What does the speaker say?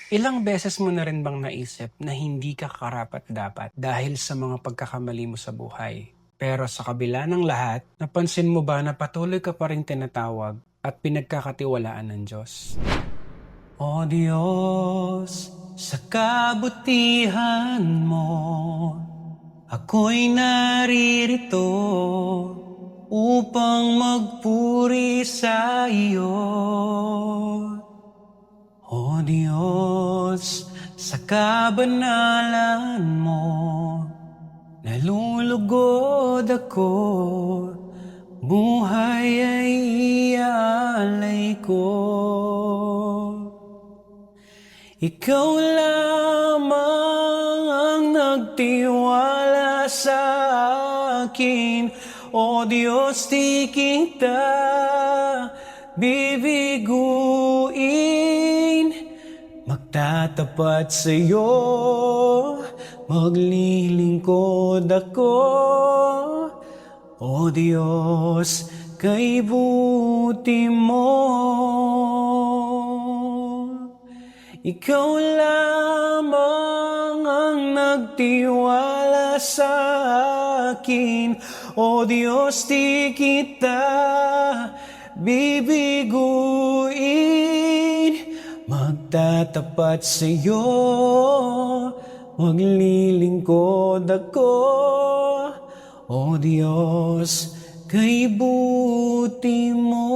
Ilang beses mo na rin bang naisip na hindi ka karapat-dapat dahil sa mga pagkakamali mo sa buhay? Pero sa kabila ng lahat, napansin mo ba na patuloy ka pa ring tinatawag at pinagkakatiwalaan ng Diyos? O Diyos, sa kabutihan mo, ako'y naririto upang magpuri sa iyo. O Diyos, sa kabanalan mo, nalulugod ako, buhay ay iaalay ko. Ikaw lamang ang nagtiwala sa akin, O Diyos, di kita bibiguin. Magtatapat sa'yo, maglilingkod ako, O Diyos, kay buti mo. Ikaw lamang ang nagtiwala sa akin, O Diyos, di kita bibiguin. Magtatapat sa'yo, maglilingkod ako, O Diyos, kay buti mo.